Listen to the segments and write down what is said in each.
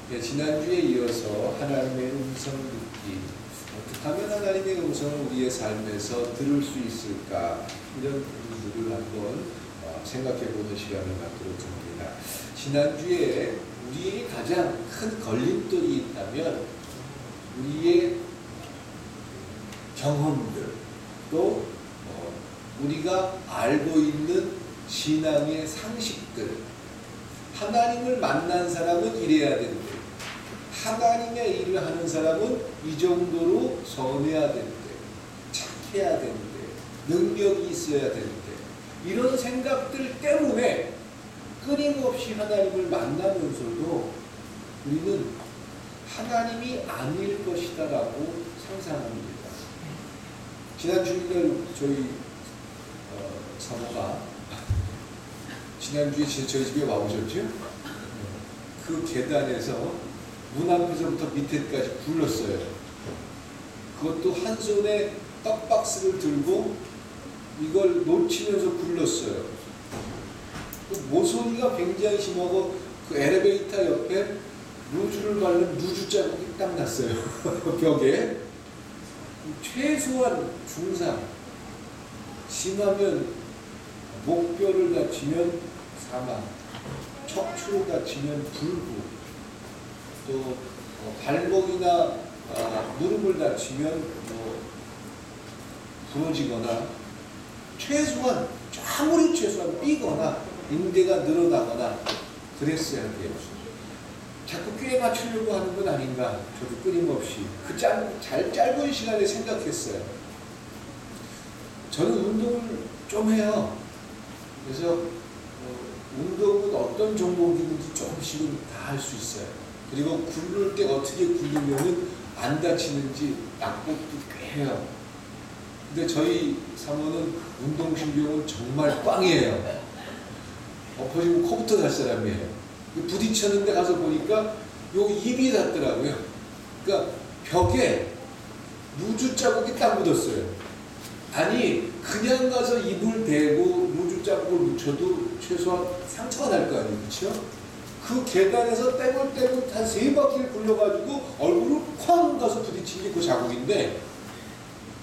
네, 지난주에 이어서 하나님의 음성 듣기, 어떻게 하면 하나님의 음성을 우리의 삶에서 들을 수 있을까, 이런 부분들을 한번 생각해보는 시간을 갖도록 합니다. 지난주에 우리에게 가장 큰 걸림돌이 있다면 우리의 경험들, 또 우리가 알고 있는 신앙의 상식들, 하나님을 만난 사람은 이래야 된대, 하나님의 일을 하는 사람은 이 정도로 선해야 된대, 착해야 된대, 능력이 있어야 된대, 이런 생각들 때문에 끊임없이 하나님을 만나면서도 우리는 하나님이 아닐 것이다 라고 상상합니다. 지난 주일 저희 사모가 지난주에 저희 집에 와보셨죠? 그 계단에서 문 앞에서부터 밑에까지 굴렀어요. 그것도 한 손에 떡박스를 들고 이걸 놓치면서 굴렀어요. 그 모서리가 굉장히 심하고 그 엘리베이터 옆에 루즈를 바른 루즈 자국이 딱 났어요. 벽에. 최소한 중상, 심하면 목뼈를 다치면 사망, 척추를 다치면 불구, 또 발목이나 무릎을 다치면 부러지거나, 최소한 아무리 최소한 삐거나 인대가 늘어나거나 그랬어야 돼요. 자꾸 꾀에 맞추려고 하는 건 아닌가, 저도 끊임없이 그 짧은 시간에 생각했어요. 저는 운동을 좀 해요. 그래서 운동은 어떤 종목이든지 조금씩은 다 할 수 있어요. 그리고 굴릴 때 어떻게 굴리면은 안 다치는지 낙법도 꽤 해요. 근데 저희 사모는 운동신경은 정말 꽝이에요. 엎어지면 코부터 달 사람이에요. 부딪혔는데 가서 보니까 요 입이 닿더라고요. 그러니까 벽에 루즈 자국이 딱 묻었어요. 아니 그냥 가서 입을 대고 루즈 자국을 묻혀도 최소한 상처가 날 거 아니에요. 그렇죠? 그 계단에서 떼굴떼굴 한 3바퀴를 굴려가지고 얼굴을 쾅 가서 부딪힌 게 그 자국인데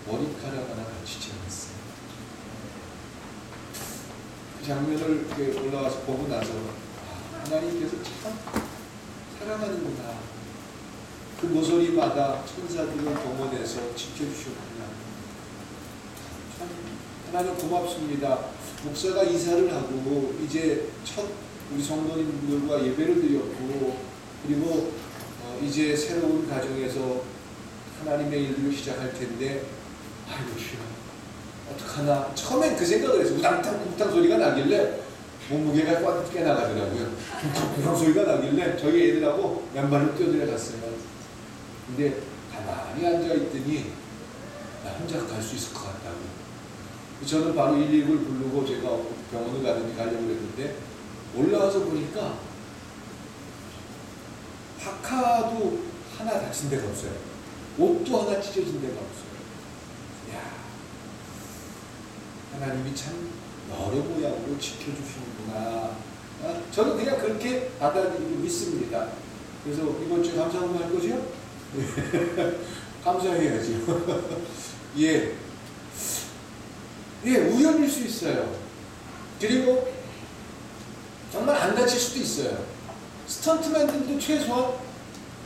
머리카락 하나 다치지 않았어요. 그 장면을 이렇게 올라가서 보고 나서 하나님께서 참 사랑하는구나. 그 모서리마다 천사들을 동원해서 지켜주셨구나. 참 하나님 고맙습니다. 목사가 이사를 하고 이제 첫 우리 성도님들과 예배를 드렸고, 그리고 이제 새로운 가정에서 하나님의 일을 시작할 텐데, 아이고 주여 어떡하나. 처음엔 그 생각을 했어요. 우당탕 소리가 나길래 몸무게가 꽉 깨나가더라고요. 그런 소리가 나길래 저희 애들하고 맨발로 뛰어들어갔어요. 근데 가만히 앉아있더니 나 혼자 갈 수 있을 것 같다고. 저는 바로 119를 부르고 제가 병원을 가려고 했는데, 올라와서 보니까 파카도 하나 다친 데가 없어요. 옷도 하나 찢어진 데가 없어요. 이야, 하나님이 참 여러 모양으로 지켜주시는구나. 저는 그냥 그렇게 받아들이고 믿습니다. 그래서 이번 주에 감사한번 할 거죠? 감사해야죠. 예, 우연일 수 있어요. 그리고 정말 안 다칠 수도 있어요. 스턴트맨들도 최소한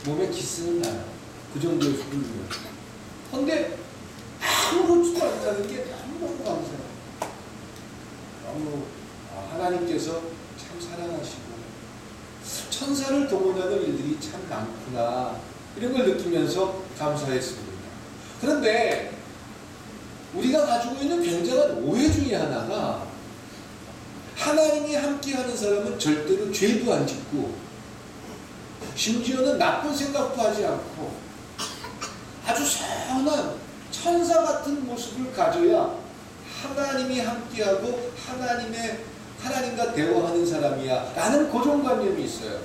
몸에 기스는 나요. 그 정도의 수준이면. 그런데 아무렇지도 않다는 게 너무 감사해요. 너무 하나님께서 참 사랑하시고 천사를 동원하는 일들이 참 많구나, 이런 걸 느끼면서 감사했습니다. 그런데 우리가 가지고 있는 굉장한 오해 중에 하나가, 하나님이 함께하는 사람은 절대로 죄도 안 짓고 심지어는 나쁜 생각도 하지 않고 아주 선한 천사 같은 모습을 가져야 하나님이 함께하고 하나님과 대화하는 사람이야 라는 고정관념이 있어요.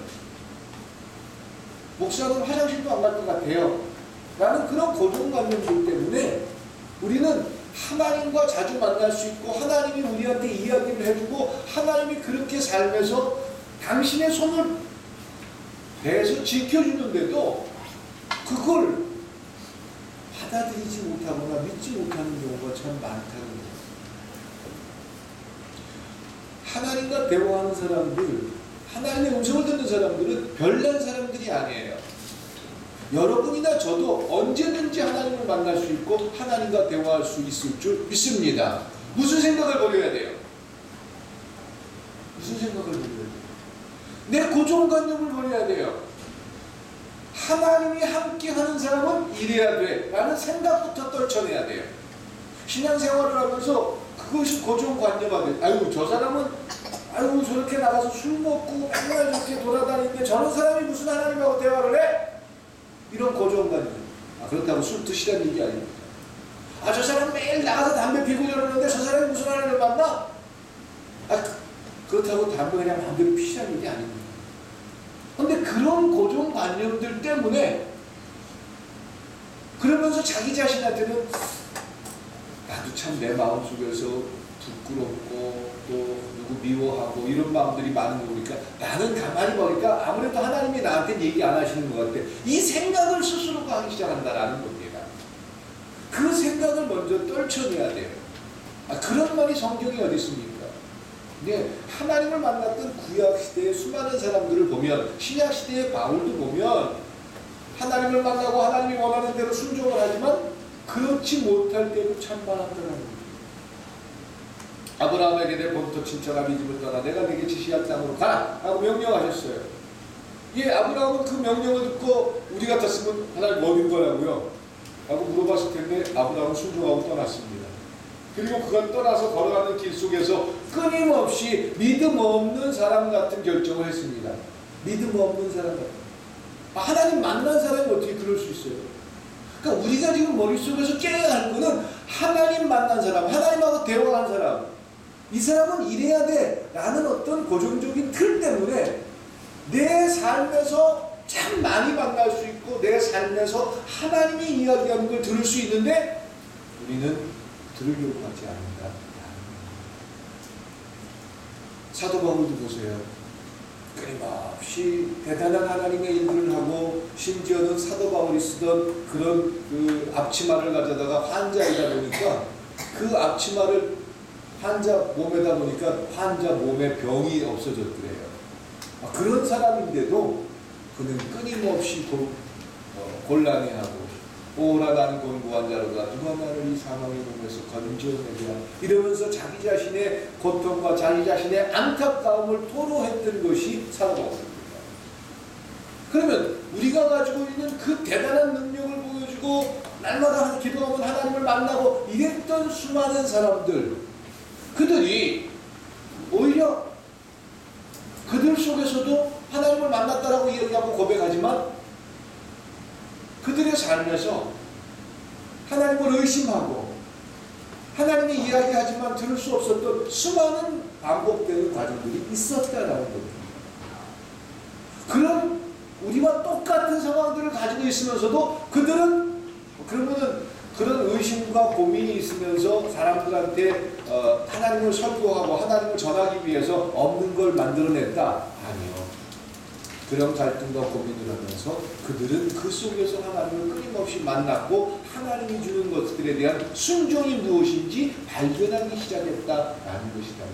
목사는 화장실도 안 갈 것 같아요 라는 그런 고정관념들 때문에 우리는 하나님과 자주 만날 수 있고, 하나님이 우리한테 이야기를 해주고, 하나님이 그렇게 삶에서 당신의 손을 대해서 지켜주는데도 그걸 받아들이지 못하거나 믿지 못하는 경우가 참 많다는 거예요. 하나님과 대화하는 사람들, 하나님의 음성을 듣는 사람들은 별난 사람들이 아니에요. 여러분이나 저도 언제든지 하나님을 만날 수 있고 하나님과 대화할 수 있을 줄 믿습니다. 무슨 생각을 버려야 돼요? 무슨 생각을 버려야 돼요? 내 고정관념을 버려야 돼요. 하나님이 함께하는 사람은 이래야 돼 라는 생각부터 떨쳐내야 돼요. 신앙생활을 하면서 그것이 고정관념화 돼요. 아유, 저 사람은 아유 저렇게 나가서 술 먹고 맨날 저렇게 돌아다니는데 저런 사람이 무슨 하나님하고 대화를 해? 이런 고정관념. 그렇다고 술 드시라는 얘기 아닙니다. 저 사람 매일 나가서 담배 피고 저러는데 저 사람이 무슨 하나님을 만나? 그렇다고 담배 그냥 마음대로 피시라는 얘기 아닙니다. 근데 그런 고정관념들 때문에 그러면서 자기 자신한테는 나도 참 내 마음속에서 부끄럽고 또 누구 미워하고 이런 마음들이 많은 거 보니까 나는 가만히 보니까 아무래도 하나님이 나한테 얘기 안 하시는 것 같아. 이 생각을 스스로가 하기 시작한다라는 겁니다. 그 생각을 먼저 떨쳐내야 돼요. 그런 말이 성경에 어디 있습니까? 네, 하나님을 만났던 구약시대의 수많은 사람들을 보면 신약시대의 바울도 보면 하나님을 만나고 하나님이 원하는 대로 순종을 하지만 그렇지 못할 때도 참 많았더라는 거예요. 아브라함에게 내 본토 친척아 네 집을 떠나 내가 네게 지시할 땅으로 가라 라고 명령하셨어요. 아브라함은 그 명령을 듣고 우리 같았으면 하나님 어딘 거라고요? 라고 물어봤을 텐데 아브라함은 순종하고 떠났습니다. 그리고 그가 떠나서 걸어가는 길 속에서 끊임없이 믿음 없는 사람 같은 결정을 했습니다. 믿음 없는 사람 같은. 하나님 만난 사람이 어떻게 그럴 수 있어요? 그러니까 우리가 지금 머릿속에서 깨야 할 거는 하나님 만난 사람, 하나님하고 대화한 사람, 이 사람은 이래야 돼 라는 어떤 고정적인 틀 때문에 내 삶에서 참 많이 만날 수 있고 내 삶에서 하나님이 이야기하는 걸 들을 수 있는데 우리는 들으려고 하지 않는다. 사도 바울도 보세요. 끊임없이 대단한 하나님의 일들을 하고 심지어는 사도 바울이 쓰던 그런 그 앞치마를 가져다가 환자이다 보니까 그 앞치마를 환자 몸에다 보니까 환자 몸에 병이 없어졌더래요. 그런 사람인데도 그는 끊임없이 곤란해하고 오라 나는 곤고한 자로다 누가 나를 이 사망의 몸에서 건져내랴 이러면서 자기 자신의 고통과 자기 자신의 안타까움을 토로했던 것이 사도 바울입니다. 그러면 우리가 가지고 있는 그 대단한 능력을 보여주고 날마다 기도하면 하나님을 만나고 이랬던 수많은 사람들, 그들이 오히려 그들 속에서도 하나님을 만났다라고 이야기하고 고백하지만 그들의 삶에서 하나님을 의심하고 하나님이 이야기하지만 들을 수 없었던 수많은 반복되는 과정들이 있었다라는 겁니다. 그런 우리와 똑같은 상황들을 가지고 있으면서도 그들은 그러면은 그런 의심과 고민이 있으면서 사람들한테 하나님을 설교하고 하나님을 전하기 위해서 없는 걸 만들어냈다? 아니요. 그런 갈등과 고민을 하면서 그들은 그 속에서 하나님을 끊임없이 만났고 하나님이 주는 것들에 대한 순종이 무엇인지 발견하기 시작했다라는 것이다.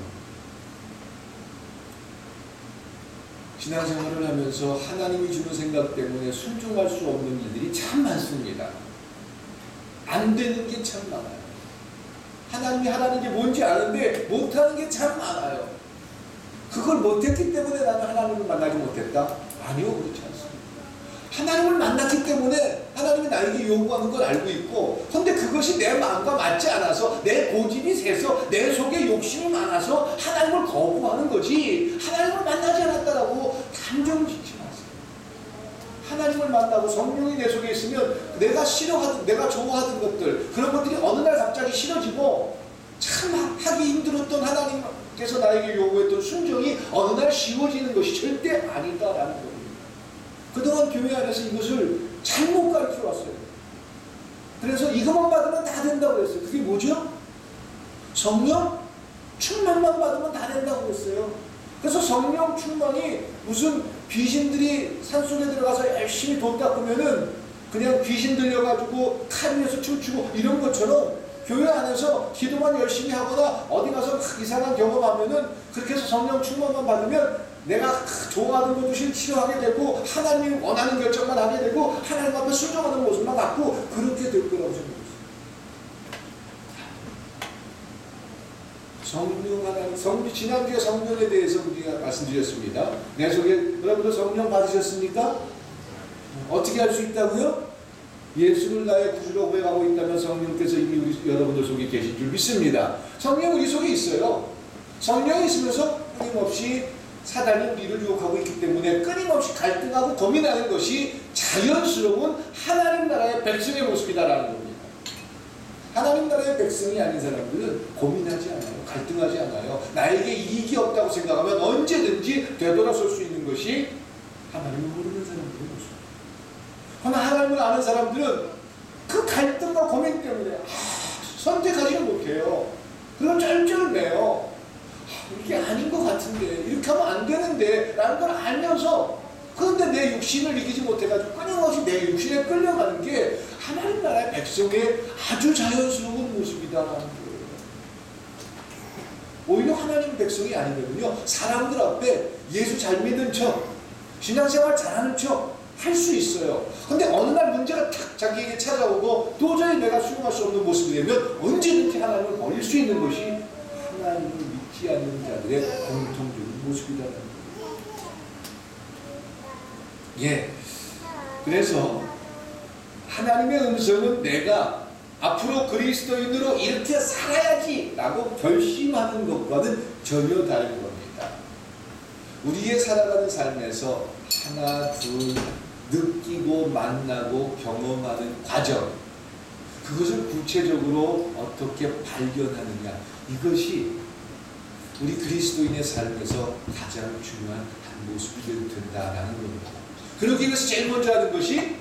신앙생활을 하면서 하나님이 주는 생각 때문에 순종할 수 없는 일들이 참 많습니다. 안 되는 게 참 많아요. 하나님이 하라는 게 뭔지 아는데 못하는 게 참 많아요. 그걸 못했기 때문에 나는 하나님을 만나지 못했다? 아니요, 그렇지 않습니다. 하나님을 만났기 때문에 하나님이 나에게 요구하는 걸 알고 있고, 근데 그것이 내 마음과 맞지 않아서 내 고집이 세서 내 속에 욕심이 많아서 하나님을 거부하는 거지 하나님을 만나지 않았다라고 감정 짓지 마세요. 하나님을 만나고 성령이 내 속에 있으면 내가 싫어하던, 내가 좋아하던 것들, 그런 것들이 어느 날 갑자기 싫어지고 참 하기 힘들었던 하나님께서 나에게 요구했던 순종이 어느 날 쉬워지는 것이 절대 아니다라는 겁니다. 그동안 교회 안에서 이것을 잘못 가르쳐 왔어요. 그래서 이것만 받으면 다 된다고 그랬어요. 그게 뭐죠? 성령 충만만 받으면 다 된다고 그랬어요. 그래서 성령 충만이 무슨 귀신들이 산속에 들어가서 열심히 돈 닦으면은 그냥 귀신 들려가지고 칼 위에서 춤추고 이런 것처럼 교회 안에서 기도만 열심히 하거나 어디 가서 이상한 경험하면은 그렇게 해서 성령 충만만 받으면 내가 좋아하는 것도 치료하게 되고 하나님이 원하는 결정만 하게 되고 하나님 앞에 순종하는 모습만 갖고 그렇게 될 거라고 생각했어요. 성령 하나님, 지난주에 성령에 대해서 우리가 말씀드렸습니다. 내 속에 여러분들 성령 받으셨습니까? 어떻게 할 수 있다고요? 예수를 나의 구주로 고백하고 있다면 성령께서 이미 여러분들 속에 계신 줄 믿습니다. 성령 우리 속에 있어요. 성령이 있으면서 끊임없이 사단이 우리를 유혹하고 있기 때문에 끊임없이 갈등하고 고민하는 것이 자연스러운 하나님 나라의 백성의 모습이다라는 겁니다. 하나님 나라의 백성이 아닌 사람들은 고민하지 않아요. 갈등하지 않아요. 나에게 이익이 없다고 생각하면 언제든지 되돌아설 수 있는 것이 하나님을 모르는 사람들의 모습입니다. 그러나 하나님을 아는 사람들은 그 갈등과 고민 때문에 선택하지를 못해요. 그럼 쩔쩔매요. 이게 아닌 것 같은데, 이렇게 하면 안 되는데 라는 걸 알면서, 그런데 내 육신을 이기지 못해가지고 끊임없이 내 육신에 끌려가는 게 하나님 나라의 백성의 아주 자연스러운 모습이다라는 거예요. 오히려 하나님 백성이 아니면요, 사람들 앞에 예수 잘 믿는 척, 신앙생활 잘하는 척 할 수 있어요. 근데 어느 날 문제가 탁 자기에게 찾아오고 도저히 내가 수용할 수 없는 모습이 되면 언제든지 하나님을 버릴 수 있는 것이 하나님을 믿지 않는 자들의 공통적인 모습이다라는 거예요. 예. 그래서 하나님의 음성은 내가 앞으로 그리스도인으로 이렇게 살아야지 라고 결심하는 것과는 전혀 다른 겁니다. 우리의 살아가는 삶에서 하나, 둘, 느끼고 만나고 경험하는 과정, 그것을 구체적으로 어떻게 발견하느냐, 이것이 우리 그리스도인의 삶에서 가장 중요한 한 모습이 된다라는 겁니다. 그러기 위해서 제일 먼저 하는 것이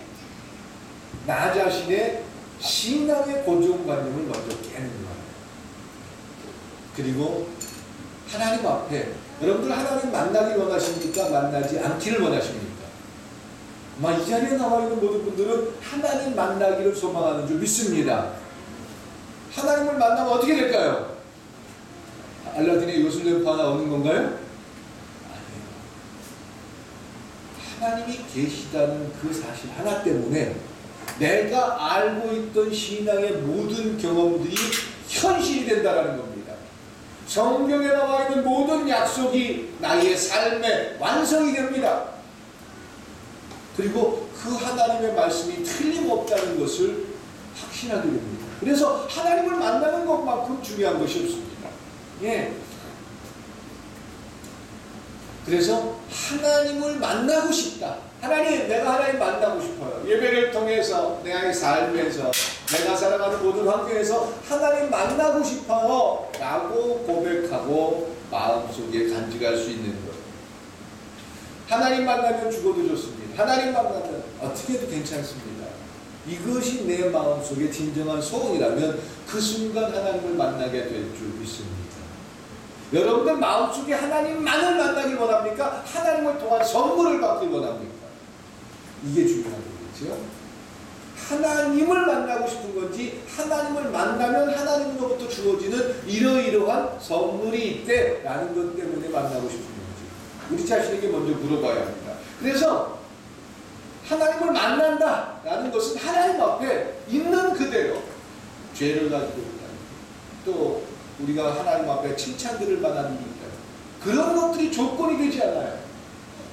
나 자신의 신앙의 고정관념을 먼저 깨는 거예요. 그리고 하나님 앞에, 여러분들 하나님 만나기 원하십니까? 만나지 않기를 원하십니까? 이 자리에 나와 있는 모든 분들은 하나님 만나기를 소망하는 줄 믿습니다. 하나님을 만나면 어떻게 될까요? 알라딘의 요술램파 나오는 건가요? 아니에요. 하나님이 계시다는 그 사실 하나 때문에 내가 알고 있던 신앙의 모든 경험들이 현실이 된다는 겁니다. 성경에 나와 있는 모든 약속이 나의 삶의 완성이 됩니다. 그리고 그 하나님의 말씀이 틀림없다는 것을 확신하게 됩니다. 그래서 하나님을 만나는 것만큼 중요한 것이 없습니다. 예. 그래서 하나님을 만나고 싶다. 하나님, 내가 하나님 만나고 싶어요. 예배를 통해서 내 삶에서 내가 살아가는 모든 환경에서 하나님 만나고 싶어요 라고 고백하고 마음속에 간직할 수 있는 것. 하나님 만나면 죽어도 좋습니다. 하나님 만나면 어떻게 해도 괜찮습니다. 이것이 내 마음속에 진정한 소원이라면 그 순간 하나님을 만나게 될 줄 믿습니다. 여러분들 마음속에 하나님만을 만나길 원합니까? 하나님을 통한 선물을 받길 원합니까? 이게 중요한 거겠죠. 하나님을 만나고 싶은 건지, 하나님을 만나면 하나님으로부터 주어지는 이러이러한 선물이 있대라는 것 때문에 만나고 싶은 건지 우리 자신에게 먼저 물어봐야 합니다. 그래서 하나님을 만난다라는 것은 하나님 앞에 있는 그대로 죄를 가지고 있다, 또 우리가 하나님 앞에 칭찬들을 만나는 일이 있다, 그런 것들이 조건이 되지 않아요.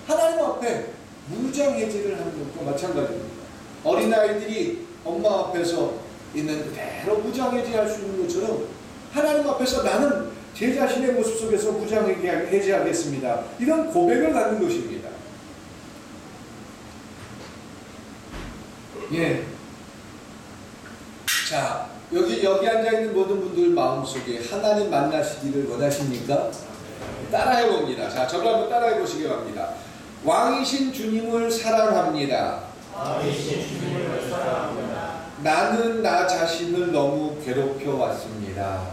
하나님 앞에 무장해제를 하는 것과 마찬가지입니다. 어린아이들이 엄마 앞에서 있는 그대로 무장해제할 수 있는 것처럼 하나님 앞에서 나는 제 자신의 모습 속에서 무장해제하겠습니다, 이런 고백을 갖는 것입니다. 예. 자, 여기 앉아있는 모든 분들 마음속에 하나님 만나시기를 원하십니까? 따라해 봅니다. 자, 저를 한번 따라해 보시기 바랍니다. 왕이신 주님을 사랑합니다. 나는 나 자신을 너무 괴롭혀 왔습니다.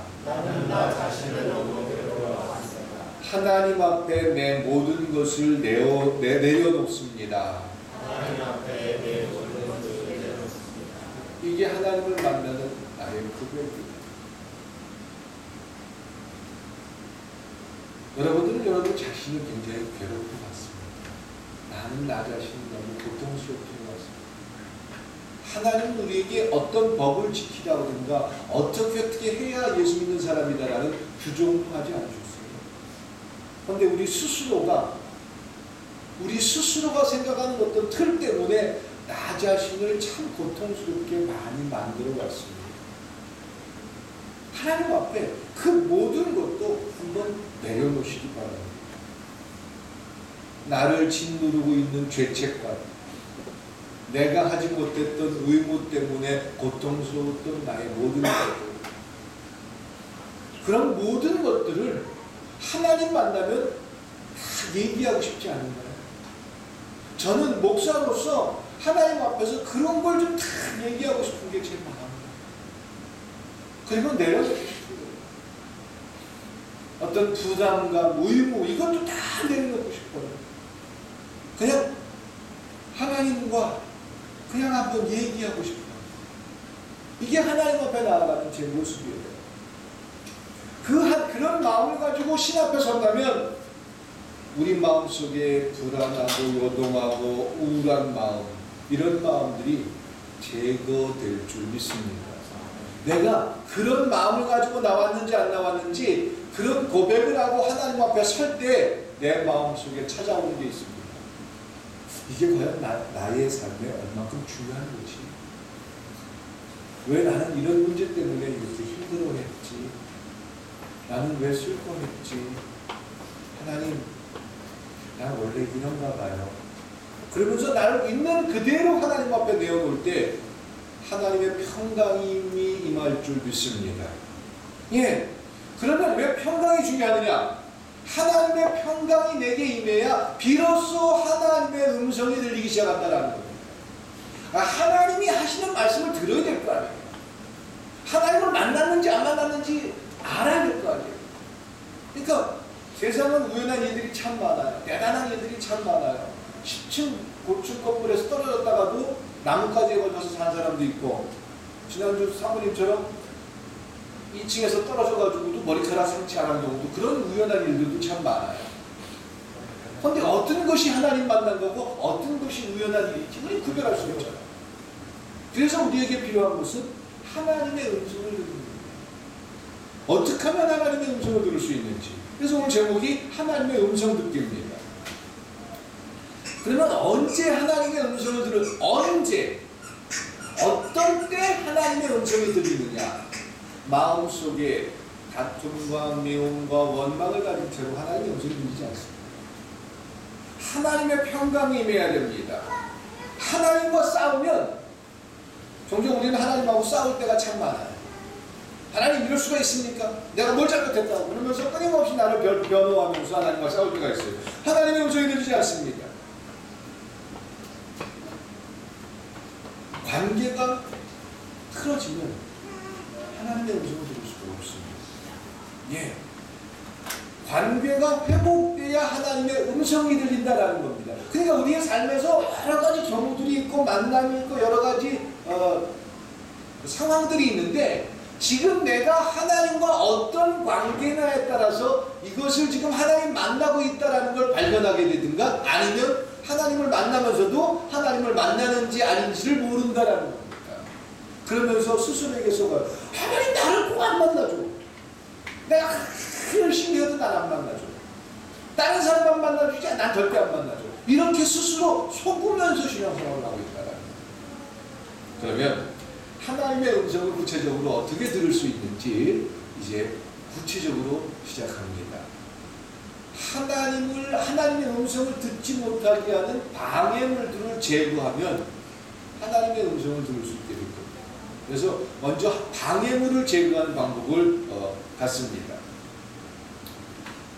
하나님 앞에 내 모든 것을 내려놓습니다. 하나님 앞에 내 모든 것을 내려놓습니다. 이게 하나님을 만나는 나의 고백입니다. 여러분들은 여러분 자신을 굉장히 괴롭게 봤습니다. 나는 나 자신이 너무 고통스럽게 봤습니다. 하나님은 우리에게 어떤 법을 지키라든가 어떻게 해야 예수 믿는 사람이다라는 규정도 하지 않으셨어요. 그런데 우리 스스로가 생각하는 어떤 틀 때문에 나 자신을 참 고통스럽게 많이 만들어 왔습니다. 하나님 앞에 그 모든 것도 한번 내려놓으시기 바랍니다. 나를 짓누르고 있는 죄책감, 내가 하지 못했던 의무 때문에 고통스러웠던 나의 모든 것들, 그런 모든 것들을 하나님 만나면 다 얘기하고 싶지 않은가요? 저는 목사로서 하나님 앞에서 그런 걸 좀 다 얘기하고 싶은 게 제 마음이에요. 그리고 내려놓고 싶어요. 어떤 부담감, 의무 이것도 다 내려놓고 싶어요. 그냥 하나님과 그냥 한번 얘기하고 싶어요. 이게 하나님 앞에 나아가는 제 모습이에요. 그런 마음을 가지고 신 앞에 선다면 우리 마음속에 불안하고 요동하고 우울한 마음, 이런 마음들이 제거될 줄 믿습니다. 내가 그런 마음을 가지고 나왔는지 안 나왔는지 그런 고백을 하고 하나님 앞에 설 때 내 마음속에 찾아오는 게 있습니다. 이게 과연 나의 삶에 얼마큼 중요한 거지? 왜 나는 이런 문제 때문에 이렇게 힘들어했지? 나는 왜 슬퍼했지? 하나님, 난 원래 이런가 봐요. 그러면서 나를 있는 그대로 하나님 앞에 내어놓을 때 하나님의 평강이 임할 줄 믿습니다. 예. 그러면 왜 평강이 중요하느냐? 하나님의 평강이 내게 임해야 비로소 하나님의 음성이 들리기 시작한다는 겁니다. 하나님이 하시는 말씀을 들어야 될 거 아니에요. 하나님을 만났는지 안 만났는지 알아야 될 거 아니에요. 그러니까 세상은 우연한 일들이 참 많아요. 대단한 일들이 참 많아요. 10층 고층 건물에서 떨어졌다가도 나뭇가지에 걸려서 산 사람도 있고, 지난주 사모님처럼 2층에서 떨어져가지고도 머리카락 상치 안 한 경우도, 그런 우연한 일들도 참 많아요. 그런데 어떤 것이 하나님 만난 거고 어떤 것이 우연한 일인지 우리 구별할 수 없잖아요. 그래서 우리에게 필요한 것은 하나님의 음성을 듣는 거예요. 어떻게 하면 하나님의 음성을 들을 수 있는지. 그래서 오늘 제목이 하나님의 음성 듣기입니다. 그러면 언제 하나님의 음성을 언제 어떤 때 하나님의 음성이 들리느냐? 마음속에 다툼과 미움과 원망을 가진 채로 하나님의 음성이 들리지 않습니다. 하나님의 평강이 임해야 됩니다. 하나님과 싸우면 종종 우리는 하나님하고 싸울 때가 참 많아요. 하나님 이럴 수가 있습니까? 내가 뭘 잘못했다고 그러면서 끊임없이 나를 변호하면서 하나님과 싸울 때가 있어요. 하나님의 음성이 들리지 않습니다. 관계가 틀어지면 하나님의 음성을 들을 수가 없습니다. 예. 관계가 회복돼야 하나님의 음성이 들린다라는 겁니다. 그러니까 우리의 삶에서 여러 가지 경우들이 있고 만남이 있고 여러 가지 상황들이 있는데, 지금 내가 하나님과 어떤 관계냐에 따라서 이것을 지금 하나님 만나고 있다라는 걸 발견하게 되든가, 아니면 하나님을 만나면서도 하나님을 만나는지 아닌지를 모른다라는 겁니다. 그러면서 스스로에게 속아요. 하나님 나를 꼭 안 만나줘. 내가 열심히 해도 난 안 만나줘. 다른 사람만 만나주지 난 절대 안 만나줘. 이렇게 스스로 속으면서 신앙생활을 하고 있다라는 거예요. 그러면 하나님의 음성을 구체적으로 어떻게 들을 수 있는지 이제 구체적으로 시작합니다. 하나님의 음성을 듣지 못하게 하는 방해물들을 제거하면 하나님의 음성을 들을 수 있게 될 겁니다. 그래서 먼저 방해물을 제거하는 방법을 갖습니다.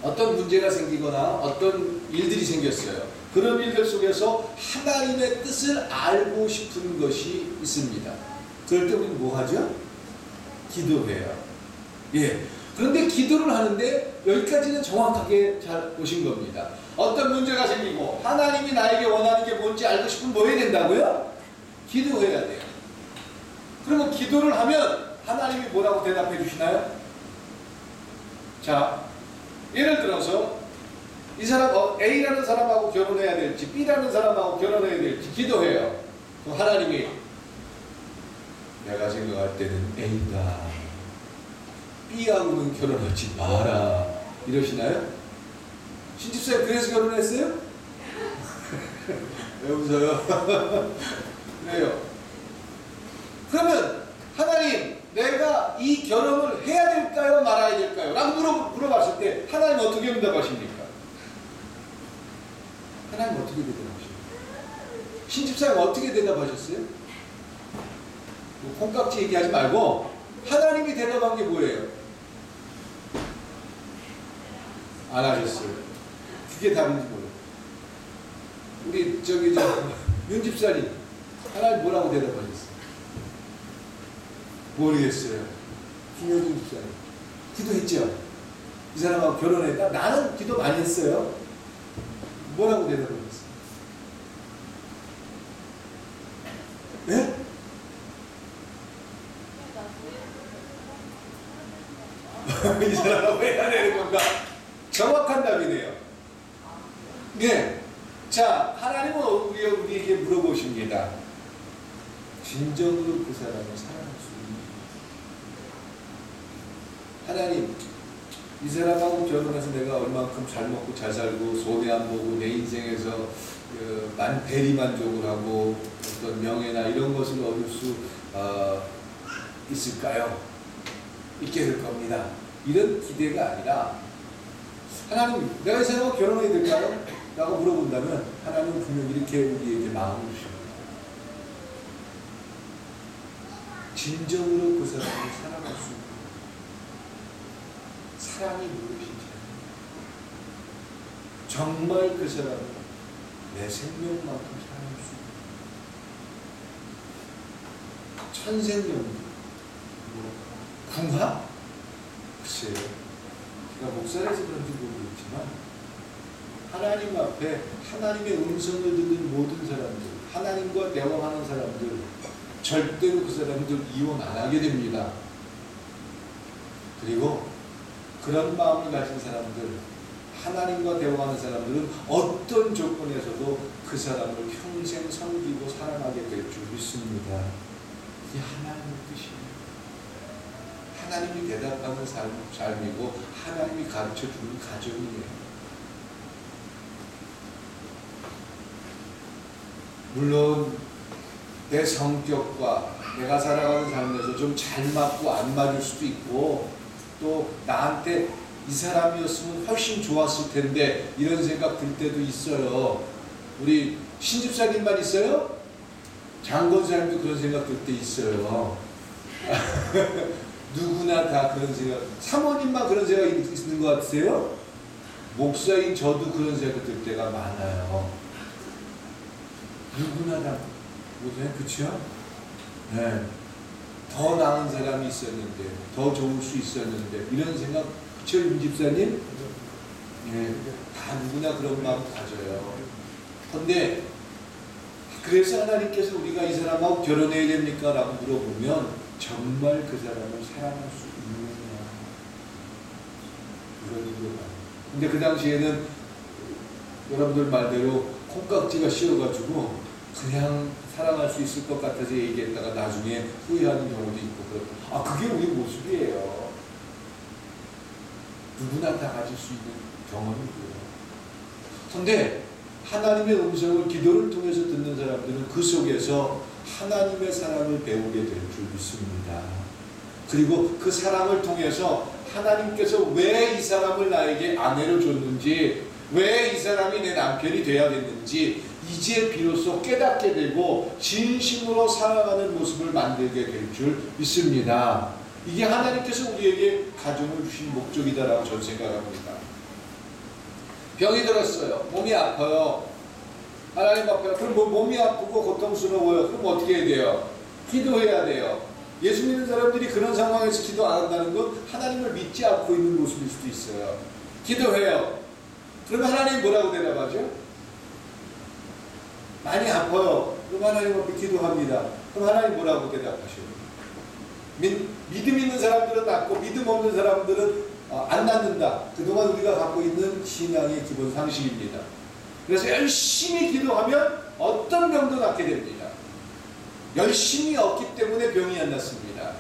어떤 문제가 생기거나 어떤 일들이 생겼어요. 그런 일들 속에서 하나님의 뜻을 알고 싶은 것이 있습니다. 그럴 때 우리는 뭐 하죠? 기도해요. 예. 그런데 기도를 하는데 여기까지는 정확하게 잘 보신 겁니다. 어떤 문제가 생기고 하나님이 나에게 원하는 게 뭔지 알고 싶으면 뭐 해야 된다고요? 기도해야 돼요. 그러면 기도를 하면 하나님이 뭐라고 대답해 주시나요? 자, 예를 들어서 이 사람 A라는 사람하고 결혼해야 될지 B라는 사람하고 결혼해야 될지 기도해요. 그럼 하나님이 내가 생각할 때는 A다. B하고는 결혼하지 마라. 이러시나요? 신집사님 그래서 결혼했어요? 왜 웃어요? 그래요. 그러면 하나님 내가 이 결혼을 해야 될까요? 말아야 될까요? 라고 물어봤을 때 하나님 어떻게 응답하십니까? 하나님 어떻게 대답하십니까? 신집사님 어떻게 대답하셨어요? 뭐 콩깍지 얘기하지 말고 하나님이 대답한 게 뭐예요? 안 하셨어요. 그게 답인지 몰라요. 우리 윤 집사님 하나님 뭐라고 대답하셨어요? 모르겠어요. 김효준 집사님 기도했죠? 이 사람하고 결혼했다? 나는 기도 많이 했어요. 뭐라고 대답하셨어요? 네? 이 사람하고 해야 되는 건가? 정확한 답이네요. 네. 자, 하나님은 우리에게 물어보십니다. 진정으로 그 사람을 사랑할 수 있는가? 하나님, 이 사람하고 결혼해서 내가 얼만큼 잘 먹고 잘 살고 손해 안 보고 내 인생에서 대리만족을 하고 어떤 명예나 이런 것을 얻을 수 있을까요? 있게 될 겁니다. 이런 기대가 아니라 하나님, 내가 이 사람하고 결혼해야 될까요? 라고 물어본다면 하나님은 분명히 이렇게 우리에게 마음을 주십니다. 진정으로 그 사람을 사랑할 수 있는 사랑이 무엇인지 정말 그 사람을 내 생명만큼 사랑할 수 있는 천생연분 궁합? 글쎄요. 제가 목사라서 그런지 모르겠지만 하나님 앞에 하나님의 음성을 듣는 모든 사람들, 하나님과 대화하는 사람들 절대로 그 사람들 이혼 안 하게 됩니다. 그리고 그런 마음을 가진 사람들, 하나님과 대화하는 사람들은 어떤 조건에서도 그 사람을 평생 섬기고 사랑하게 될 줄 믿습니다. 이게 하나님의 뜻이에요. 하나님이 대답하는 삶이고 하나님이 가르쳐주는 가정이에요. 물론 내 성격과 내가 살아가는 삶에서 좀 잘 맞고 안 맞을 수도 있고 또 나한테 이 사람이었으면 훨씬 좋았을 텐데 이런 생각 들 때도 있어요. 우리 신집사님만 있어요? 장건사님도 그런 생각 들 때 있어요. 누구나 다 그런 생각. 사모님만 그런 생각이 있는 것 같으세요? 목사인 저도 그런 생각 들 때가 많아요. 누구나 다 보세요, 그렇죠? 네. 더 나은 사람이 있었는데, 더 좋을 수 있었는데 이런 생각, 그렇죠, 윤 집사님? 네. 다 누구나 그런 마음 가져요. 그런데 그래서 하나님께서 우리가 이 사람하고 결혼해야 됩니까? 라고 물어보면 정말 그 사람을 사랑할 수 있느냐 이런 의미가. 근데 그 당시에는 여러분들 말대로 콩깍지가 씌워가지고 그냥 사랑할 수 있을 것 같아서 얘기했다가 나중에 후회하는 경우도 있고 아 그게 우리 모습이에요. 누구나 다 가질 수 있는 경험이고요. 그런데 하나님의 음성을 기도를 통해서 듣는 사람들은 그 속에서 하나님의 사랑을 배우게 될 줄 믿습니다. 그리고 그 사랑을 통해서 하나님께서 왜 이 사람을 나에게 아내로 줬는지, 왜 이 사람이 내 남편이 돼야 됐는지 이제 비로소 깨닫게 되고 진심으로 살아가는 모습을 만들게 될 줄 믿습니다. 이게 하나님께서 우리에게 가정을 주신 목적이다라고 저는 생각합니다. 병이 들었어요. 몸이 아파요. 하나님 앞에 그럼 몸이 아프고 고통스러워요. 그럼 어떻게 해야 돼요? 기도해야 돼요. 예수 믿는 사람들이 그런 상황에서 기도 안 한다는 건 하나님을 믿지 않고 있는 모습일 수도 있어요. 기도해요. 그러면 하나님 뭐라고 대답하죠? 많이 아파요. 그럼 하나님 앞에 기도합니다. 그럼 하나님 뭐라고 대답하셔요? 믿음 있는 사람들은 낫고 믿음 없는 사람들은 안 낫는다. 그동안 우리가 갖고 있는 신앙의 기본 상식입니다. 그래서 열심히 기도하면 어떤 병도 낫게 됩니다. 열심히 없기 때문에 병이 안 낫습니다.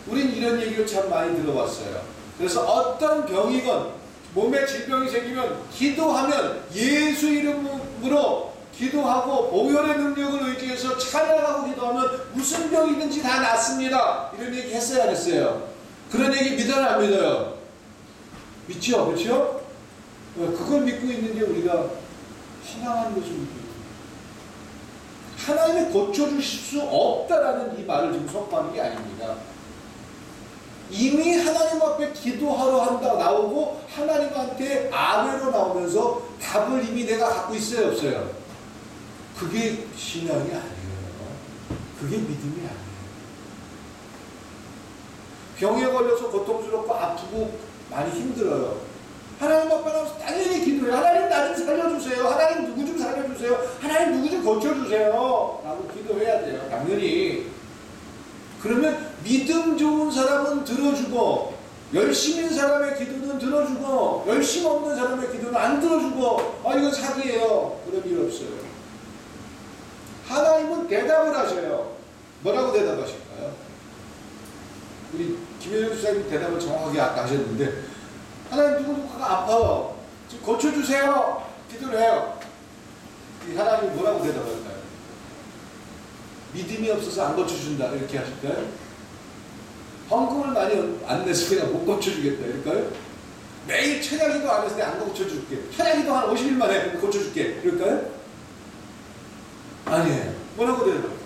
우린 이런 얘기를 참 많이 들어봤어요. 그래서 어떤 병이건 몸에 질병이 생기면 기도하면 예수 이름으로 기도하고 보혈의 능력을 의지해서 찬양하고 기도하면 무슨 병이든지 다 낫습니다. 이런 얘기 했어요, 안 했어요? 그런 얘기 믿어요, 안 믿어요? 믿죠? 그렇죠? 그걸 믿고 있는 게 우리가 허망한 것을 믿고 있는 거예요. 하나님이 고쳐주실 수 없다라는 이 말을 지금 선포하는 게 아닙니다. 이미 하나님 앞에 기도하러 한다 나오고 하나님한테 아멘으로 나오면서 답을 이미 내가 갖고 있어요, 없어요? 그게 신앙이 아니에요. 그게 믿음이 아니에요. 병에 걸려서 고통스럽고 아프고 많이 힘들어요. 하나님 앞에 나와서 당연히 기도해요. 하나님 나 좀 살려주세요. 하나님 누구 좀 살려주세요. 하나님 누구 좀 고쳐주세요. 라고 기도해야 돼요. 당연히. 그러면 믿음 좋은 사람은 들어주고 열심인 사람의 기도는 들어주고 열심 없는 사람의 기도는 안 들어주고 이건 사기예요. 그런 일 없어요. 하나님은 대답을 하셔요. 뭐라고 대답하실까요? 우리 김혜정 수사님 대답을 정확하게 아까 하셨는데 하나님 누구누구가 아파요. 지금 고쳐주세요. 기도를 해요. 하나님 뭐라고 대답할까요? 믿음이 없어서 안 고쳐준다 이렇게 하실까요? 헌금을 많이 안 내서 그냥 못 고쳐주겠다 이럴까요? 매일 찬양기도 안 해서 내가 안 고쳐줄게. 찬양기도 한 50일만 해 고쳐줄게 이럴까요? 아니에요. 뭐라고 대답할까요?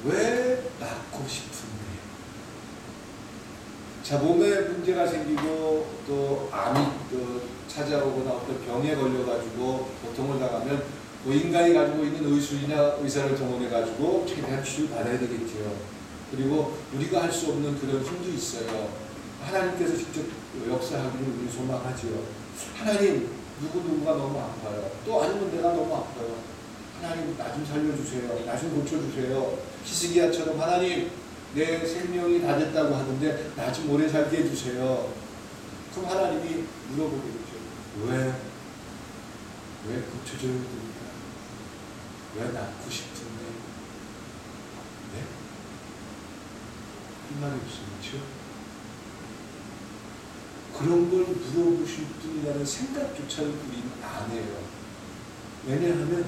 왜 낫고 싶은데? 자, 몸에 문제가 생기고 또 암이 또 찾아오거나 어떤 병에 걸려가지고 고통을 당하면 뭐 인간이 가지고 있는 의술이나 의사를 동원해가지고 최대한 치료를 받아야 되겠죠. 그리고 우리가 할 수 없는 그런 힘도 있어요. 하나님께서 직접 역사하기를 우리 소망하죠. 하나님, 누구누구가 너무 아파요. 또 아니면 내가 너무 아파요. 하나님, 나 좀 살려주세요. 나 좀 고쳐주세요. 히스기야처럼 하나님, 내 생명이 다 됐다고 하는데 나 좀 오래 살게 해주세요. 그럼 하나님이 물어보겠죠. 왜 고쳐줘야 됩니까? 왜 낫고 싶은데? 네? 할 말이 없습니다. 그런 걸 물어보실 분이라는 생각조차를 우리는 안 해요. 왜냐하면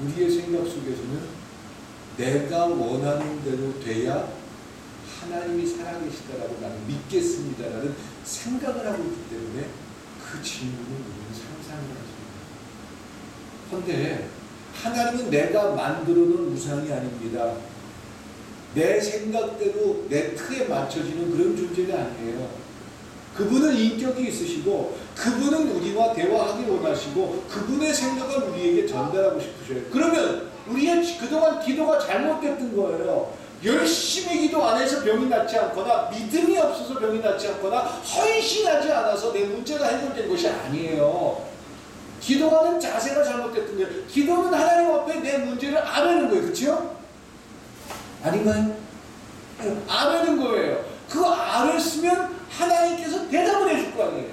우리의 생각 속에서는 내가 원하는 대로 돼야 하나님이 살아계시다라고 나는 믿겠습니다라는 생각을 하고 있기 때문에 그 질문을 우리는 상상을 하십니다. 그런데 하나님은 내가 만들어 놓은 우상이 아닙니다. 내 생각대로 내 틀에 맞춰지는 그런 존재가 아니에요. 그분은 인격이 있으시고 그분은 우리와 대화하기 원하시고 그분의 생각을 우리에게 전달하고 싶으셔요. 그러면 우리의 그동안 기도가 잘못됐던 거예요. 열심히 기도 안 해서 병이 낫지 않거나 믿음이 없어서 병이 낫지 않거나 헌신하지 않아서 내 문제가 해결된 것이 아니에요. 기도하는 자세가 잘못됐던 거예요. 기도는 하나님 앞에 내 문제를 아뢰는 거예요. 그렇죠? 아닌가요? 아뢰는 거예요. 그거 아뢰으면 하나님께서 대답을 해줄 거 아니에요.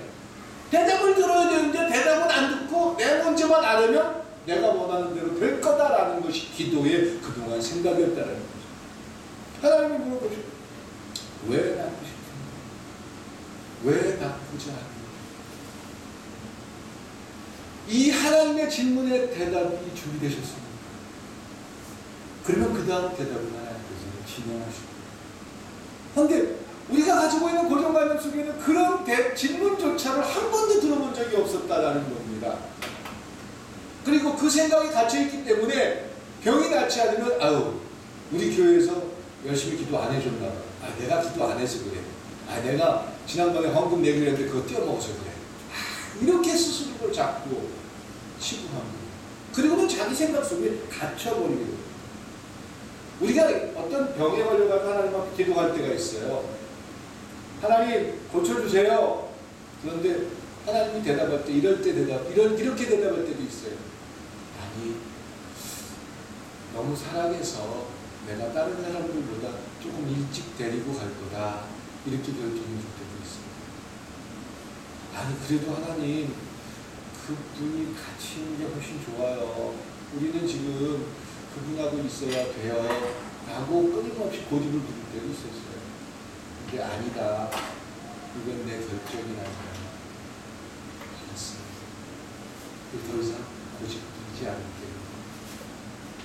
대답을 들어야 되는데 대답은 안 듣고 내 문제만 아뢰면 내가 원하는 대로 될 거다라는 것이 기도의 그동안 생각이었다는 거죠. 하나님이 물어보시고 왜 낫고 싶은가? 왜 낫고자 하는가? 이 하나님의 질문에 대답이 준비되셨습니다. 그러면 그 다음 대답을 하나님께서 진행하시고 그런데 우리가 가지고 있는 고정관념 속에는 그런 질문조차를 한 번도 들어본 적이 없었다라는 겁니다. 그리고 그 생각이 갇혀있기 때문에 병이 낫지 않으면 우리 교회에서 열심히 기도 안 해줬나 봐. 내가 기도 안 해서 그래. 내가 지난번에 헌금 내기로 했는데 그거 띄어먹어서 그래. 이렇게 스스로를 자꾸 치부합니다. 그리고는 자기 생각 속에 갇혀버리게 됩니다. 우리가 어떤 병에 걸려가지고 하나님 앞에 기도할 때가 있어요. 하나님 고쳐주세요. 그런데 하나님이 대답할 때 이렇게 대답할 때도 있어요. 아니, 너무 사랑해서 내가 다른 사람들보다 조금 일찍 데리고 갈 거다. 이렇게 결정해 줄 때도 있어요. 아니, 그래도 하나님 그분이 같이 있는 게 훨씬 좋아요. 우리는 지금 그분하고 있어야 돼요. 라고 끊임없이 고집을 부릴 때도 있었어요. 근데 아니다. 이건 내 결정이라니까. 알았어요. 더 이상 고집 부리지 않을게요.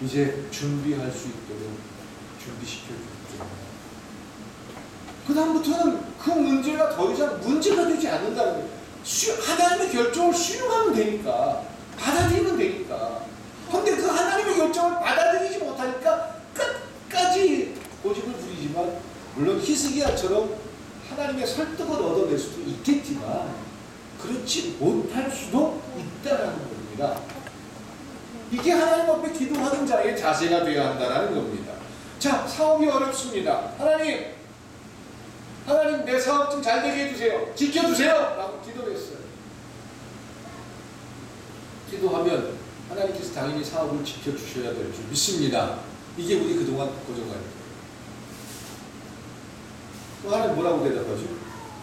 이제 준비할 수 있도록 준비시켜줄게요. 그 다음부터는 그 문제가 더 이상 문제가 되지 않는다는 거예요. 하나님의 결정을 수용하면 되니까, 받아들이면 되니까. 근데 그 하나님의 결정을 받아들이지 못하니까 끝까지 고집을 부리지만, 물론 히스기야처럼 하나님의 설득을 얻어낼 수도 있겠지만 그렇지 못할 수도 있다는 겁니다. 이게 하나님 앞에 기도하는 자의 자세가 되어야 한다는 겁니다. 자, 사업이 어렵습니다. 하나님 내 사업 좀 잘 되게 해주세요. 지켜주세요. 라고 기도했어요. 기도하면 하나님께서 당연히 사업을 지켜주셔야 될 줄 믿습니다. 이게 우리 그동안 고정관이에요. 또 하나님 뭐라고 대답하죠?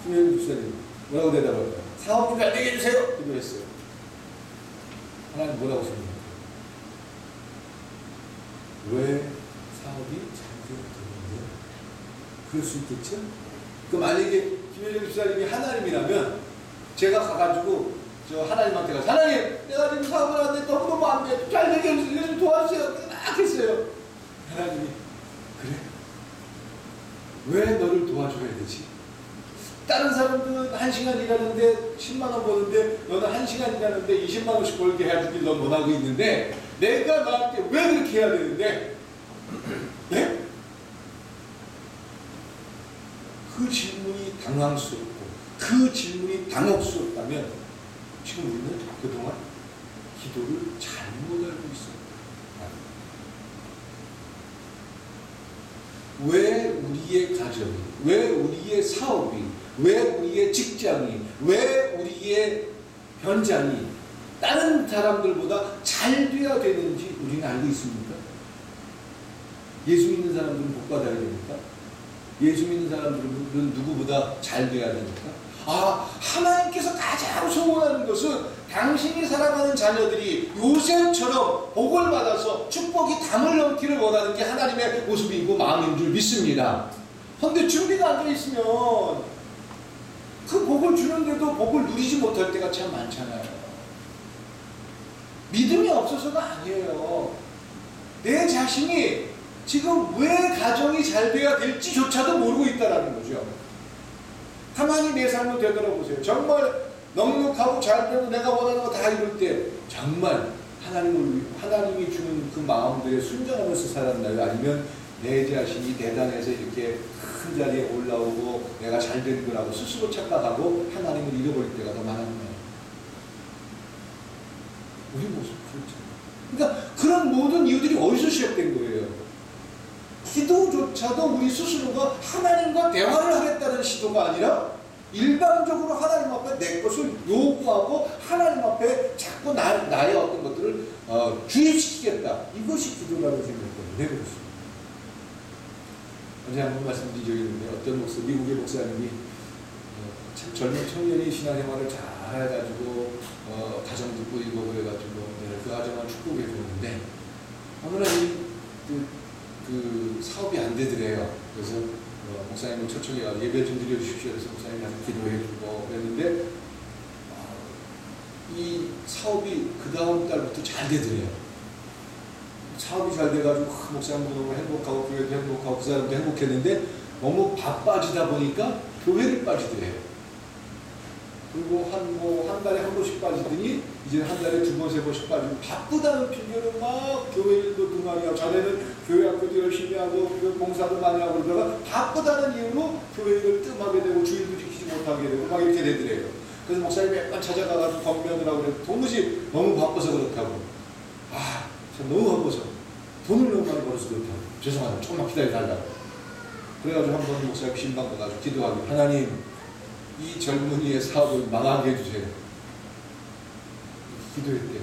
김현우 목사님 뭐라고 대답할까요? 사업 좀 잘 되게 해주세요. 기도했어요. 하나님 뭐라고 생각해요? 왜 사업이 잘 되는데? 그럴 수 있겠죠? 그 만약에 김현우 목사님이 하나님이라면 제가 가가지고 저 하나님한테 가서 하나님 내가 지금 사업을 하는데 너무너무 안 돼. 잘 되게 해주세요. 좀 도와주세요. 막 했어요. 하나님이 그래? 왜 너를 도와줘야 되지? 다른 사람들은 1시간 일하는데 10만원 버는데 너는 1시간 일하는데 20만원씩 벌게 해주길 넌 원하고 있는데 내가 너한테 왜 그렇게 해야 되는데? 네? 그 질문이 당황스럽고 그 질문이 당혹스럽다면 지금 우리는 그동안 기도를 잘못 알고 있어요. 왜 우리의 가정이, 왜 우리의 사업이, 왜 우리의 직장이, 왜 우리의 현장이 다른 사람들보다 잘 돼야 되는지 우리는 알고 있습니까? 예수 믿는 사람들은 복 받아야 됩니까? 예수 믿는 사람들은 누구보다 잘 돼야 됩니까? 아, 하나님께서 가장 소원하는 것은 당신이 사랑하는 자녀들이 요셉처럼 복을 받아서 축복이 담을 넘기를 원하는 게 하나님의 모습이고 마음인 줄 믿습니다. 그런데 준비가 안 돼 있으면 그 복을 주는데도 복을 누리지 못할 때가 참 많잖아요. 믿음이 없어서가 아니에요. 내 자신이 지금 왜 가정이 잘 돼야 될지조차도 모르고 있다는 거죠. 가만히 내 삶을 되돌아보세요. 정말 넉넉하고 잘 되고 내가 원하는 거 다 이룰 때 정말 하나님이 주는 그 마음들에 순종하면서 살았나요? 아니면 내 자신이 대단해서 이렇게 큰 자리에 올라오고 내가 잘 된 거라고 스스로 착각하고 하나님을 잃어버릴 때가 더 많았나요? 우리 모습 그렇잖아요. 그러니까 그런 모든 이유들이 어디서 시작된 거예요? 기도조차도 우리 스스로가 하나님과 대화를 하겠다는 시도가 아니라 일방적으로 하나님 앞에 내 것을 요구하고 하나님 앞에 자꾸 나의 어떤 것들을 주입시키겠다. 이것이 기도라고 생각했거든요. 왜 그렇습니까? 어제 한번 말씀드린 적이 있는데 어떤 미국의 목사님이 참 젊은 청년이 신앙생활을 잘 해가지고 가정도 꾸리고 그래가지고 그 가정을 축복해 줬는데 어느 날 그 사업이 안 되더래요. 그래서 목사님을 초청해 가지고 예배 좀 드려주십시오. 그래서 목사님 가서 기도해주고 그랬는데 이 사업이 그 다음 달부터 잘 되더래요. 사업이 잘 돼가지고 목사님도 너무 행복하고 교회도 행복하고 그 사람도 행복했는데 너무 바빠지다 보니까 교회를 빠지더래요. 그리고 한 달에 한 번씩 빠지더니 이제 한 달에 두 번, 세 번씩 빠지고 바쁘다는 핑계로 막 교회 일도 등한이하고 자네는 교회 학교도 열심히 하고 봉사도 많이 하고 그러다가 바쁘다는 이유로 교회 일을 뜸하게 되고 주일도 지키지 못하게 되고 막 이렇게 되더래요. 그래서 목사님 몇번 찾아가가지고 권면을 하고 그래. 도무지 너무 바빠서 그렇다고. 참 너무 바빠서. 돈을 너무 많이 벌어서 그렇다고. 죄송합니다. 조금만 기다려달라고. 그래가지고 한 번 목사님 신방 가가지고 기도하고, 하나님, 이 젊은이의 사업을 망하게 해주세요. 기도했대요.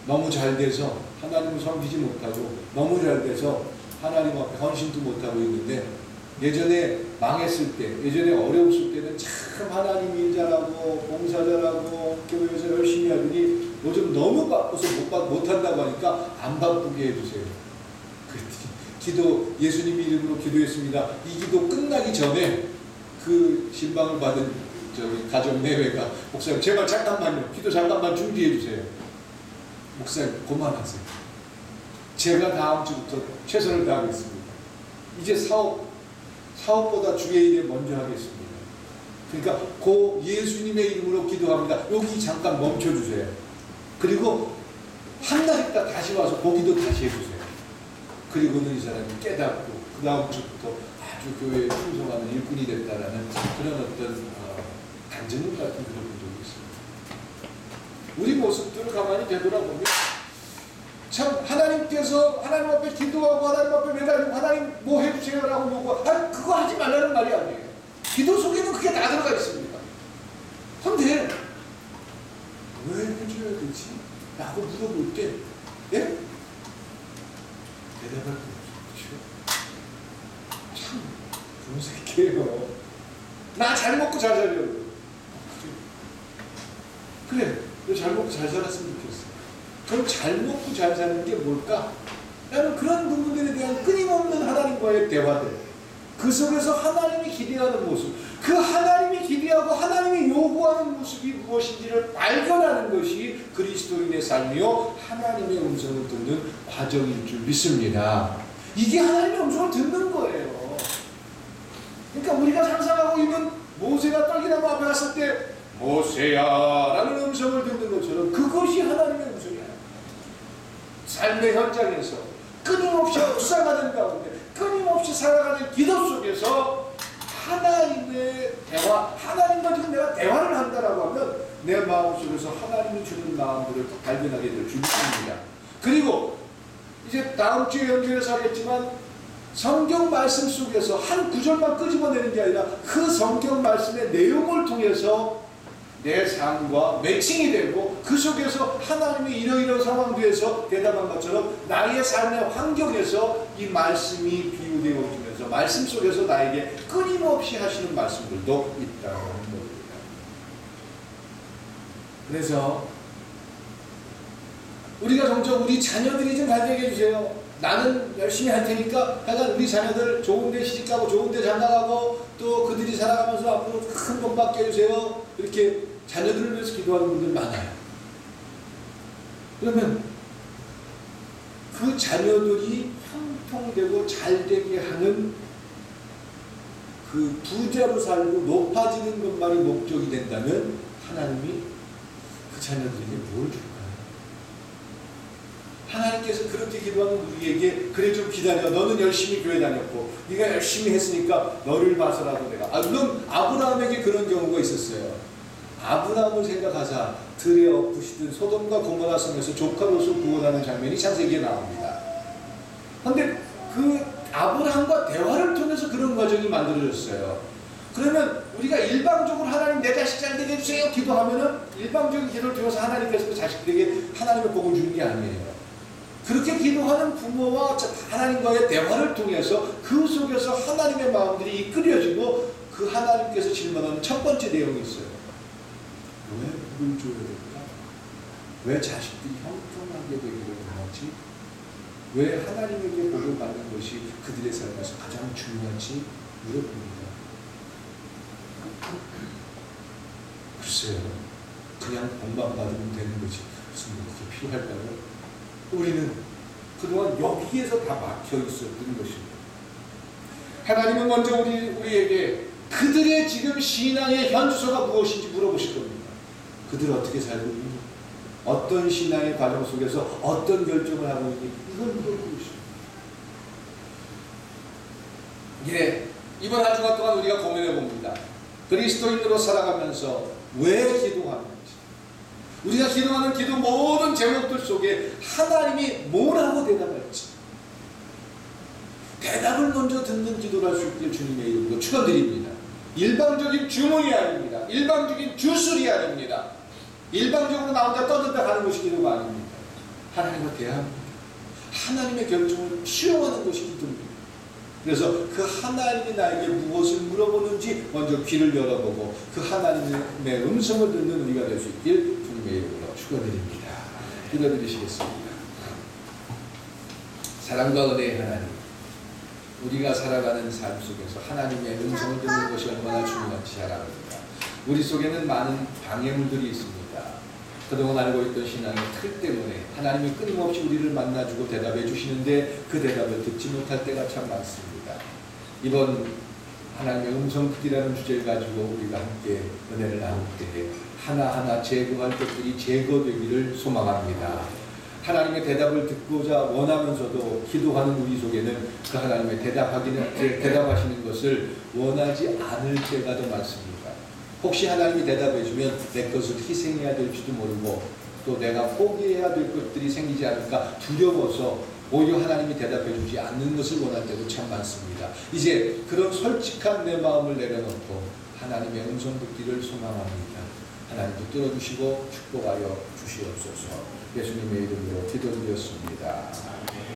너무 잘 돼서 하나님을 섬기지 못하고, 너무 잘 돼서 하나님 앞에 헌신도 못하고 있는데, 예전에 망했을 때, 예전에 어려웠을 때는 참 하나님 일 잘하고 봉사 잘하고 교회에서 열심히 하더니 요즘 너무 바빠서 못한다고 하니까 안 바쁘게 해주세요. 기도, 예수님 이름으로 기도했습니다. 이 기도 끝나기 전에 그 신방을 받은 저기 가정 내외가, 목사님 제발 잠깐만요, 기도 잠깐만 준비해 주세요. 목사님 그만하세요. 제가 다음 주부터 최선을 다하겠습니다. 이제 사업보다 주의 일에 먼저 하겠습니다. 그러니까 그 예수님의 이름으로 기도합니다. 여기 잠깐 멈춰주세요. 그리고 한 달 있다 다시 와서 그 기도 다시 해주세요. 그리고는 이 사람이 깨닫고 그 다음 주부터 아주 교회에 충성하는 일꾼이 됐다라는 그런 어떤 간증문 같은 그런 분들이 있습니다. 우리 모습들을 가만히 되돌아보면 참 하나님께서 하나님 앞에 기도하고 하나님 앞에 매달리고 하나님 뭐 해주세요라고 요구, 그거 하지 말라는 말이 아니에요. 기도 속에는 그게 다 들어가 있습니다. 근데 왜 해줘야 되지? 라고 물어볼 때 예? 대답할 게 없죠. 참 좋은 새끼예요. 나 잘 먹고 잘 살려고. 그래, 너 잘 먹고 잘 살았으면 좋겠어. 그럼 잘 먹고 잘 사는 게 뭘까? 라는 그런 부분들에 대한 끊임없는 하나님과의 대화들, 그 속에서 하나님이 기대하는 모습, 그 하나님이 기대하고 하나님이 요구하는 모습이 무엇인지를 발견하는 것이 그리스도인의 삶이요 하나님의 음성을 듣는 과정일 줄 믿습니다. 이게 하나님의 음성을 듣는 거예요. 그러니까 우리가 상상하고 있는 모세가 떨기나무 앞에 갔을 때 모세야 라는 음성을 듣는 것처럼 그것이 하나님의 음성이야. 삶의 현장에서 끊임없이 묵상하는 가운데 끊임없이 살아가는 기도 속에서 하나님의 대화, 하나님과 지금 내가 대화를 한다라고 하면 내 마음속에서 하나님이 주는 마음들을 발견하게 될 줄 믿습니다. 그리고 이제 다음 주에 연결해서 하겠지만 성경 말씀 속에서 한 구절만 끄집어내는 게 아니라 그 성경 말씀의 내용을 통해서 내 삶과 매칭이 되고 그 속에서 하나님이 이러이러한 상황에서 대답한 것처럼 나의 삶의 환경에서 이 말씀이 비유되어지면서 말씀 속에서 나에게 끊임없이 하시는 말씀들도 있다는 것입니다. 그래서 우리가 점점 우리 자녀들이 좀 잘 되게 해주세요. 나는 열심히 할 테니까 하여간 우리 자녀들 좋은 데 시집가고 좋은 데 장가가고 또 그들이 살아가면서 앞으로 큰 돈 받게 해주세요. 이렇게 자녀들을 위해서 기도하는 분들 많아요. 그러면 그 자녀들이 형통되고 잘되게 하는 그 부자로 살고 높아지는 것만이 목적이 된다면 하나님이 그 자녀들에게 뭘 줄까요? 하나님께서 그렇게 기도하는 우리에게 그래 좀 기다려. 너는 열심히 교회 다녔고 네가 열심히 했으니까 너를 봐서라도 내가. 물론 아브라함에게 그런 경우가 있었어요. 아브라함을 생각하자 들에 엎으시던 소돔과 고모라 성에서 조카로서 구원하는 장면이 창세기에 나옵니다. 그런데 그 아브라함과 대화를 통해서 그런 과정이 만들어졌어요. 그러면 우리가 일방적으로 하나님 내 자식 잘 되게 해주세요 기도하면은 일방적인 기도를 통해서 하나님께서 그 자식들에게 하나님의 복을 주는 게 아니에요. 그렇게 기도하는 부모와 하나님과의 대화를 통해서 그 속에서 하나님의 마음들이 이끌어지고 그 하나님께서 질문하는 첫 번째 내용이 있어요. 왜 복을 줘야 될까? 왜 자식들이 형통하게 되기를 원하지? 왜 하나님에게 복을 받는 것이 그들의 삶에서 가장 중요한지 물어봅니다. 글쎄요. 그냥 복만 받으면 되는 거지. 무슨 그렇게 필요할까요? 우리는 그동안 여기에서 다 막혀 있었던 것입니다. 하나님은 먼저 우리에게 그들의 지금 신앙의 현주소가 무엇인지 물어보실 겁니다. 그들 어떻게 살고 있니? 어떤 신앙의 과정 속에서 어떤 결정을 하고 있니? 이걸 물어보고 있습니다. 예, 이번 한 주간 동안 우리가 고민해 봅니다. 그리스도인으로 살아가면서 왜 기도하는지, 우리가 기도하는 기도 모든 제목들 속에 하나님이 뭐라고 대답할지 대답을 먼저 듣는 기도를 할 수 있길 주님의 이름으로 축원드립니다. 일방적인 주문이 아닙니다. 일방적인 주술이 아닙니다. 일방적으로 나 혼자 떠든다 가는 것이 기도가 아닙니다. 하나님과 대합니다. 하나님의 결정을 수용하는 것이 기도입니다. 그래서 그 하나님이 나에게 무엇을 물어보는지 먼저 귀를 열어보고 그 하나님의 음성을 듣는 우리가 될 수 있길 주님의 이름으로 축원드립니다. 기도드리시겠습니다. 사랑과 은혜의 하나님, 우리가 살아가는 삶 속에서 하나님의 음성을 듣는 것이 얼마나 중요한지 잘 압니다. 우리 속에는 많은 방해물들이 있습니다. 그동안 알고 있던 신앙의 틀 때문에 하나님이 끊임없이 우리를 만나주고 대답해 주시는데 그 대답을 듣지 못할 때가 참 많습니다. 이번 하나님의 음성 듣기라는 주제를 가지고 우리가 함께 은혜를 나눌 때에 하나하나 제거할 것들이 제거되기를 소망합니다. 하나님의 대답을 듣고자 원하면서도 기도하는 우리 속에는 그 하나님의 대답하시는 것을 원하지 않을 때가 더 많습니다. 혹시 하나님이 대답해주면 내 것을 희생해야 될지도 모르고 또 내가 포기해야 될 것들이 생기지 않을까 두려워서 오히려 하나님이 대답해주지 않는 것을 원할 때도 참 많습니다. 이제 그런 솔직한 내 마음을 내려놓고 하나님의 음성 듣기를 소망합니다. 하나님도 들어주시고 축복하여 주시옵소서. 예수님의 이름으로 기도드렸습니다.